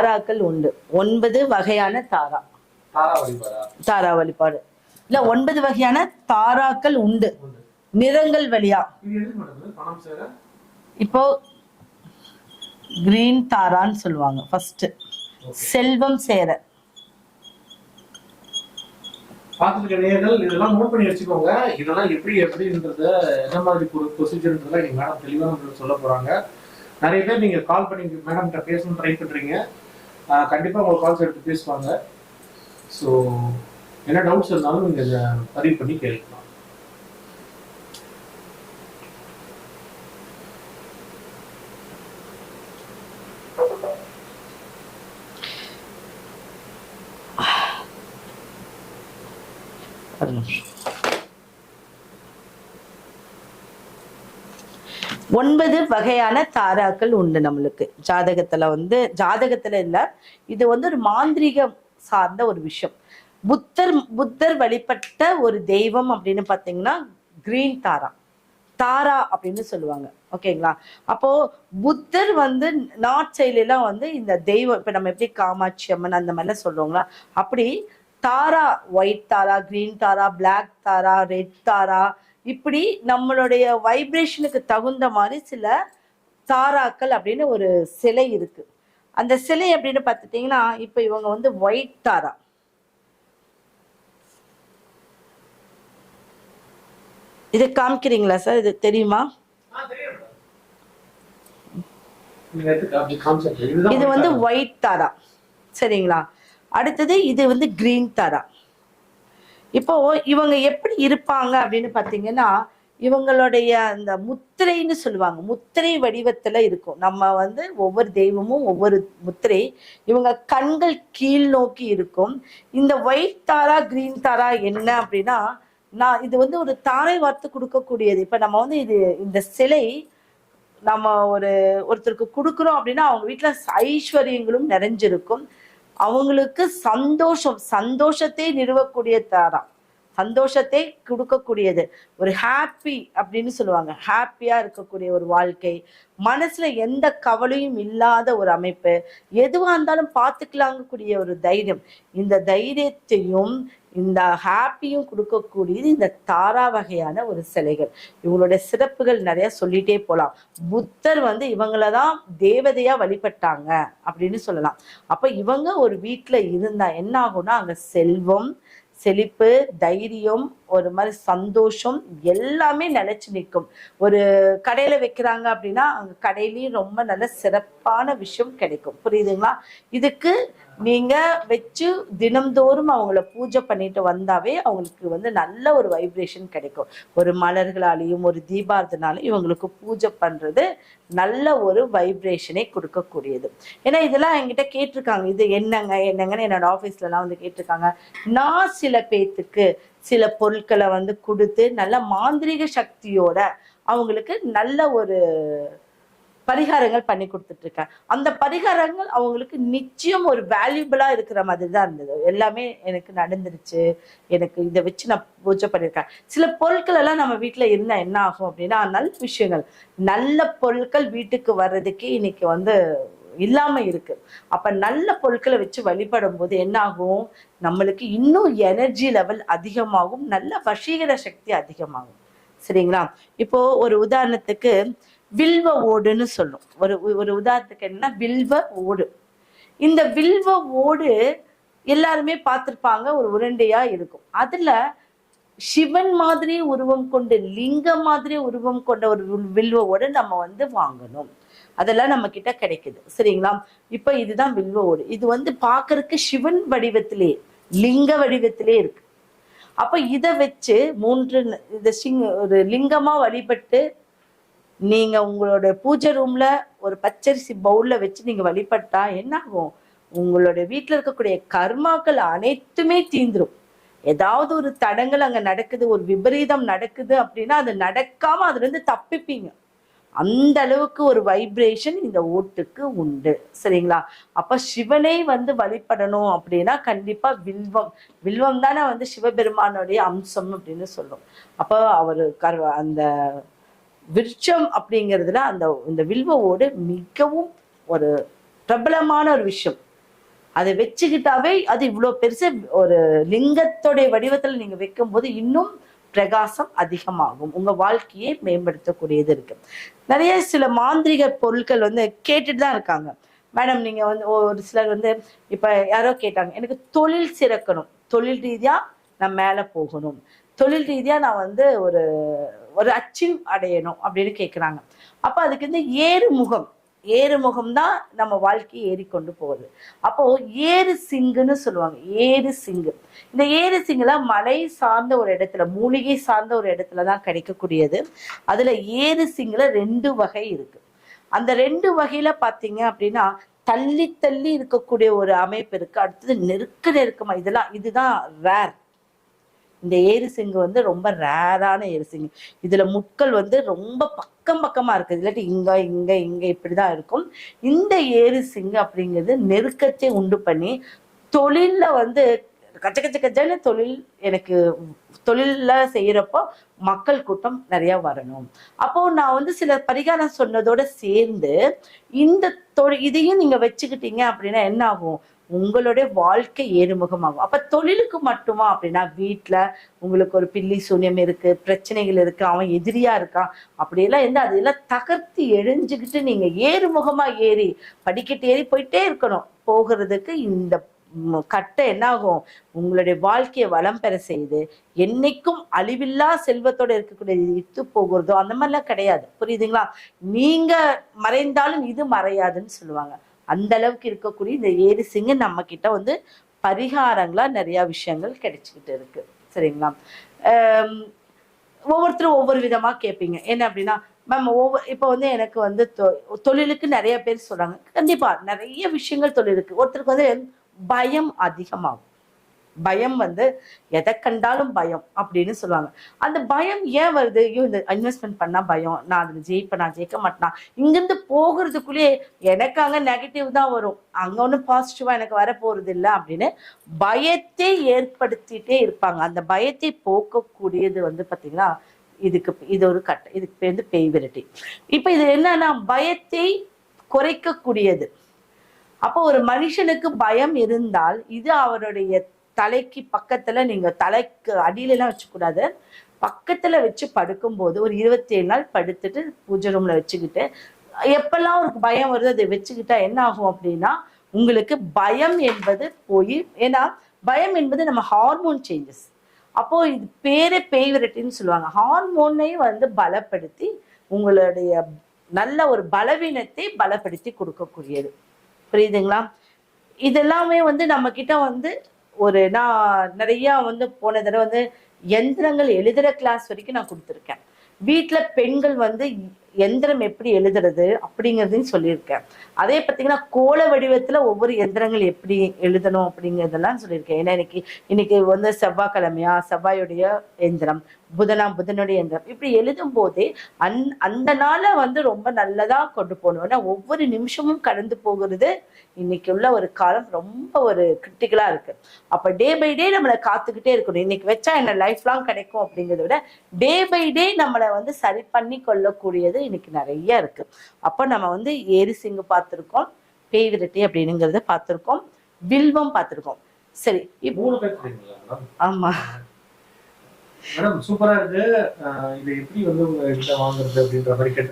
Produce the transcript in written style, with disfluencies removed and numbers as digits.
தாராக்கள் உண்டு. 9 வகையான தாரா. தாரா வழிபாடு இல்ல, 9 வகையான தாராக்கள் உண்டு நிறங்கள் வழியா. இப்போ கிரீன் தாரான்னு சொல்லுவாங்க. ஃபர்ஸ்ட் செல்வம் சேர. பார்த்துருக்க நேயர்கள் இதெல்லாம் நோட் பண்ணி வச்சுக்கோங்க. இதெல்லாம் எப்படின்றத என்ன மாதிரி ப்ரொசீஜர்ன்றத நீங்க மேடம் தெளிவாக சொல்ல போறாங்க. நிறைய பேர் நீங்க கால் பண்ணி மேடம் கிட்ட பேசணும்னு ட்ரை பண்றீங்க. கண்டிப்பா உங்க கால்ஸ் எடுத்து பேசுவாங்க. ஸோ என்ன டவுட்ஸ் இருந்தாலும் நீங்க இதை பதிவு பண்ணி கேட்கலாம். ஒன்பது வகையான தாராக்கள் உண்டு நம்மளுக்கு ஜாதகத்துல. ஜாதகத்துல இல்ல, இது ஒரு மாந்திரீகம் சார்ந்த ஒரு விஷயம். புத்தர் வழிபட்ட ஒரு தெய்வம் அப்படின்னு பாத்தீங்கன்னா கிரீன் தாரா, தாரா அப்படின்னு சொல்லுவாங்க. ஓகேங்களா? அப்போ புத்தர் நார்த் சைட்லாம் இந்த தெய்வம், இப்ப நம்ம எப்படி காமாட்சி அம்மன் அந்த மாதிரிலாம் சொல்றோங்களா, அப்படி தாரா, ஒயிட் தாரா, கிரீன் தாரா, பிளாக் தாரா, ரெட் தாரா, இப்படி நம்மளுடைய வைப்ரேஷனுக்கு தகுந்த மாதிரி சில தாராக்கள் அப்படின்னு ஒரு சிலை இருக்கு. அந்த சிலை அப்படின்னு பார்த்துட்டீங்கன்னா, இப்ப இவங்க ஒயிட் தாரா. இது காமிக்கிறீங்களா சார்? இது தெரியுமா? இது ஒயிட் தாரா. சரிங்களா? அடுத்தது இது கிரீன் தாரா. இப்போ இவங்க எப்படி இருப்பாங்க அப்படின்னு பாத்தீங்கன்னா, இவங்களுடைய அந்த முத்திரைன்னு சொல்லுவாங்க, முத்திரை வடிவத்துல இருக்கும். நம்ம ஒவ்வொரு தெய்வமும் ஒவ்வொரு முத்திரை. இவங்க கண்கள் கீழ் நோக்கி இருக்கும். இந்த ஒயிட் தாரா, கிரீன் தாரா என்ன அப்படின்னா, இது ஒரு தாரை வார்த்து கொடுக்கக்கூடியது. இப்ப நம்ம இது இந்த சிலை நம்ம ஒருத்தருக்கு கொடுக்குறோம் அப்படின்னா அவங்க வீட்டுல ஐஸ்வர்யங்களும் நிறைஞ்சிருக்கும். அவங்களுக்கு சந்தோஷத்தை நிறுவக்கூடிய தாரா, சந்தோஷத்தை கொடுக்கக்கூடியது. ஒரு ஹாப்பி அப்படின்னு சொல்லுவாங்க, ஹாப்பியா இருக்கக்கூடிய ஒரு வாழ்க்கை, மனசுல எந்த கவலையும் இல்லாத ஒரு அமைப்பு, எதுவா இருந்தாலும் பார்த்துக்கலாங்கக்கூடிய ஒரு தைரியம். இந்த தைரியத்தையும் இந்த ஹாப்பியும் கொடுக்கக்கூடியது இந்த தாரா வகையான ஒரு சிலைகள். இவங்களுடைய சிறப்புகள் நிறைய சொல்லிட்டே போலாம். புத்தர் இவங்களதான் தேவதையா வழிபட்டாங்க அப்படின்னு சொல்லலாம். அப்ப இவங்க ஒரு வீட்டுல இருந்தா என்ன ஆகும்னா, அங்க செல்வம், செழிப்பு, தைரியம், ஒரு மாதிரி சந்தோஷம் எல்லாமே நிலைச்சு நிற்கும். ஒரு கடையில வைக்கிறாங்க அப்படின்னா அங்க கடையிலயும் ரொம்ப நல்ல சிறப்பான விஷயம் கிடைக்கும். புரியுதுங்களா? இதுக்கு நீங்க வச்சு தினம்தோறும் அவங்கள பூஜை பண்ணிட்டு வந்தாவே அவங்களுக்கு நல்ல ஒரு வைப்ரேஷன் கிடைக்கும். ஒரு மலர்களாலையும் ஒரு தீபாரத்தினாலும் இவங்களுக்கு பூஜை பண்றது நல்ல ஒரு வைப்ரேஷனை கொடுக்கக்கூடியது. ஏன்னா இதெல்லாம் என்கிட்ட கேட்டிருக்காங்க, இது என்னங்கன்னு என்னோட ஆஃபீஸ்லாம் கேட்டிருக்காங்க. நான் சில பேத்துக்கு சில பொருட்களை கொடுத்து நல்ல மாந்திரீக சக்தியோட அவங்களுக்கு நல்ல ஒரு பரிகாரங்கள் பண்ணி கொடுத்துட்டு இருக்கேன். அந்த பரிகாரங்கள் அவங்களுக்கு நிச்சயம் ஒரு வேல்யூபிளா இருக்கிற மாதிரி தான் இருந்தது. எல்லாமே எனக்கு நடந்துருச்சு. எனக்கு இதை வச்சு நான் பூஜை பண்ணியிருக்கேன். சில பொருட்கள் எல்லாம் நம்ம வீட்டுல இருந்தா என்ன ஆகும் அப்படின்னா, நல்ல விஷயங்கள், நல்ல பொருட்கள் வீட்டுக்கு வர்றதுக்கே இன்னைக்கு இல்லாம இருக்கு. அப்ப நல்ல பொருட்களை வச்சு வழிபடும் போது என்ன ஆகும், நம்மளுக்கு இன்னும் எனர்ஜி லெவல் அதிகமாகும், நல்ல வசீகர சக்தி அதிகமாகும். சரிங்களா? இப்போ ஒரு உதாரணத்துக்கு வில்வ ஓடுன்னு சொல்லும். ஒரு உதாரணத்துக்கு என்ன, வில்வ ஓடு. இந்த வில்வ ஓடு எல்லாருமே பார்த்திருப்பாங்க, ஒரு உருண்டையா இருக்கும். அதுல சிவன் மாதிரி உருவம் கொண்டு, லிங்கம் மாதிரி உருவம் கொண்ட ஒரு வில்வ ஓடு நம்ம வாங்கணும். அதெல்லாம் நம்ம கிட்ட கிடைக்குது. சரிங்களா? இப்ப இதுதான் வில்வ ஓடு. இது பாக்குறதுக்கு சிவன் வடிவத்திலே, லிங்க வடிவத்திலே இருக்கு. அப்ப இதை வச்சு ஒரு லிங்கமா வழிபட்டு நீங்க உங்களோட பூஜை ரூம்ல ஒரு பச்சரிசி பவுல்ல வச்சு நீங்க வழிபட்டா என்ன ஆகும், உங்களோட வீட்டுல இருக்கக்கூடிய கர்மாக்கள் அனைத்துமே தீந்துரும். ஏதாவது ஒரு தடங்கள் அங்க நடக்குது, ஒரு விபரீதம் நடக்குது அப்படின்னா அது நடக்காம அதுல இருந்து தப்பிப்பீங்க. அந்த அளவுக்கு ஒரு வைப்ரேஷன் இந்த ஓட்டுக்கு உண்டு. சரிங்களா? அப்ப சிவனை வழிபடணும் அப்படின்னா கண்டிப்பா வில்வம் தானே சிவபெருமானுடைய அம்சம் அப்படின்னு சொல்லும். அப்ப அவரு அந்த விருட்சம் அப்படிங்கிறதுல இந்த வில்வ ஓடு மிகவும் ஒரு பிரபலமான ஒரு விஷயம். அதை வச்சுக்கிட்டாவே அது இவ்வளவு பெருசு ஒரு லிங்கத்தோடைய வடிவத்துல நீங்க வைக்கும் போது இன்னும் பிரகாசம் அதிகமாகும், உங்க வாழ்க்கையை மேம்படுத்தக்கூடியது இருக்கு. நிறைய சில மாந்திரிக பொருட்கள் வந்து கேட்டுட்டு தான் இருக்காங்க. மேடம் நீங்க வந்து ஒரு சிலர் வந்து இப்ப யாரோ கேட்டாங்க, எனக்கு தொழில் சிறக்கணும், தொழில் ரீதியா நான் மேல போகணும், தொழில் ரீதியா நான் வந்து ஒரு ஒரு அச்சீவ் அடையணும் அப்படின்னு கேட்குறாங்க. அப்ப அதுக்கு வந்து ஏறுமுகம் தான் நம்ம வாழ்க்கையை ஏறிக்கொண்டு போகுது. அப்போ ஏறு சிங்குன்னு சொல்லுவாங்க. ஏறு சிங்கு, இந்த ஏறு சிங்குலாம் மலை சார்ந்த ஒரு இடத்துல, மூலிகை சார்ந்த ஒரு இடத்துல தான் கிடைக்கக்கூடியது. அதுல ஏறு சிங்குல 2 வகை இருக்கு. அந்த 2 வகையில பாத்தீங்க அப்படின்னா தள்ளி தள்ளி இருக்கக்கூடிய ஒரு அமைப்பு இருக்கு. அடுத்தது நெருக்கமா, இதுதான் ரேர். இந்த ஏறு சிங்கு வந்து ரொம்ப ரேரான ஏறு சிங்கு. இதுல முட்கள் வந்து ரொம்ப பக்கமா இருக்கு, இல்லாட்டி இங்க இங்க இங்க இப்படிதான் இருக்கும். இந்த ஏறு சிங்கு அப்படிங்கிறது நெருக்கத்தை உண்டு பண்ணி தொழில்ல வந்து கச்சன்னு எனக்கு தொழில்ல செய்யறப்போ மக்கள் கூட்டம் நிறைய வரணும். அப்போ நான் வந்து சில பரிகாரம் சொன்னதோட சேர்ந்து இந்த இதையும் நீங்க வச்சுக்கிட்டீங்க அப்படின்னா என்ன ஆகும், உங்களுடைய வாழ்க்கை ஏறுமுகமாகும். அப்ப தொழிலுக்கு மட்டுமா அப்படின்னா, வீட்டுல உங்களுக்கு ஒரு பில்லி சூன்யம் இருக்கு, பிரச்சனைகள் இருக்கு, அவன் எதிரியா இருக்கான், அப்படியெல்லாம் இருந்து அதையெல்லாம் தகர்த்து எழிஞ்சுக்கிட்டு நீங்க ஏறுமுகமா ஏறி படிக்கட்டு ஏறி போயிட்டே இருக்கணும். போகிறதுக்கு இந்த கட்டை என்ன ஆகும், உங்களுடைய வாழ்க்கையை வளம் பெற செய்து என்னைக்கும் அழிவில்லா செல்வத்தோட இருக்கக்கூடிய இட்டு போகிறதோ அந்த மாதிரிலாம் கிடையாது. புரியுதுங்களா? நீங்க மறைந்தாலும் இது மறையாதுன்னு சொல்லுவாங்க. அந்த அளவுக்கு இருக்கக்கூடிய இந்த ஏறு சிங்கு நம்ம கிட்ட வந்து பரிகாரங்களா நிறைய விஷயங்கள் கிடைச்சிக்கிட்டு இருக்கு. சரிங்களா? ஒவ்வொருத்தரும் ஒவ்வொரு விதமா கேட்பீங்க. என்ன அப்படின்னா, மேம் இப்ப வந்து எனக்கு வந்து தொழிலுக்கு நிறைய பேர் சொல்றாங்க. கண்டிப்பா நிறைய விஷயங்கள் தொழிலுக்கு. ஒருத்தருக்கு வந்து பயம் அதிகமாகும். பயம் வந்து எதை கண்டாலும் பயம் அப்படின்னு சொல்லுவாங்க. அந்த பயம் ஏன் வருது? ஐயோ இந்த இன்வெஸ்ட்மெண்ட் பண்ணா பயம், நான் அதுல ஜெயிப்பேன், நான் ஜெயிக்க மாட்டேனா, இங்கிருந்து போகிறதுக்குள்ளேயே எனக்கு அங்க நெகட்டிவ் தான் வரும், அங்க ஒன்றும் பாசிட்டிவா எனக்கு வர போறது இல்லை அப்படின்னு பயத்தை ஏற்படுத்திட்டே இருப்பாங்க. அந்த பயத்தை போக்கக்கூடியது வந்து பாத்தீங்கன்னா இது ஒரு இதுக்கு பேர் வந்து பேய் விரட்டி. இப்ப இது என்னன்னா பயத்தை குறைக்கக்கூடியது. அப்போ ஒரு மனுஷனுக்கு பயம் இருந்தால் இது அவருடைய தலைக்கு பக்கத்துல, நீங்க தலைக்கு அடியில எல்லாம் வச்சுக்கூடாது, பக்கத்துல வச்சு படுக்கும்போது ஒரு 27 நாள் படுத்துட்டு பூஜை ரூம்ல வச்சுக்கிட்டு எப்பெல்லாம் ஒரு பயம் வருது அதை வச்சுக்கிட்டா என்ன ஆகும் அப்படின்னா, உங்களுக்கு பயம் என்பது போய், ஏன்னா பயம் என்பது நம்ம ஹார்மோன் சேஞ்சஸ். அப்போ இது பேரே பேய் விரட்டின்னு சொல்லுவாங்க. ஹார்மோனை வந்து பலப்படுத்தி உங்களுடைய நல்ல ஒரு பலவீனத்தை பலப்படுத்தி கொடுக்கக்கூடியது. புரியுதுங்களா? இதெல்லாமே வந்து நம்ம கிட்ட வந்து நான் நிறைய வந்து போன தடவை வந்து எந்திரங்கள் எழுதுற கிளாஸ் வரைக்கும் நான் கொடுத்துருக்கேன். வீட்டுல பெண்கள் வந்து எந்திரம் எப்படி எழுதுறது அப்படிங்கிறதையும் சொல்லியிருக்கேன். அதே பார்த்தீங்கன்னா கோல வடிவத்துல ஒவ்வொரு எந்திரங்கள் எப்படி எழுதணும் அப்படிங்கிறதெல்லாம் சொல்லியிருக்கேன். ஏன்னா இன்னைக்கு வந்து செவ்வாய்க்கிழமையா, செவ்வாயுடைய எந்திரம், புதனுடைய எந்திரம், இப்படி எழுதும் போதே அந்த நாளை வந்து ரொம்ப நல்லதா கொண்டு போகணும். ஏன்னா ஒவ்வொரு நிமிஷமும் கடந்து போகிறது இன்னைக்கு உள்ள ஒரு காலம் ரொம்ப ஒரு கிரிட்டிக்கலா இருக்கு. அப்ப டே பை டே நம்மளை காத்துக்கிட்டே இருக்கணும். இன்னைக்கு வச்சா என்ன லைஃப் லாங் கிடைக்கும் அப்படிங்கிறத விட டே பை டே நம்மளை வந்து சரி பண்ணி கொள்ளக்கூடியது இன்னைக்கு நிறைய இருக்கு. அப்ப நம்ம வந்து ஏறு சிங்கு பார்த்திருக்கோம், பேய் விரட்டி அப்படிங்கிறத பார்த்திருக்கோம், வில்வம் பார்த்திருக்கோம். சரி, ஆமா மேடம் சூப்பரா இருக்கு. இது எப்படி வந்து உங்க கிட்ட வாங்குறது அப்படின்ற மாதிரி கேட்டு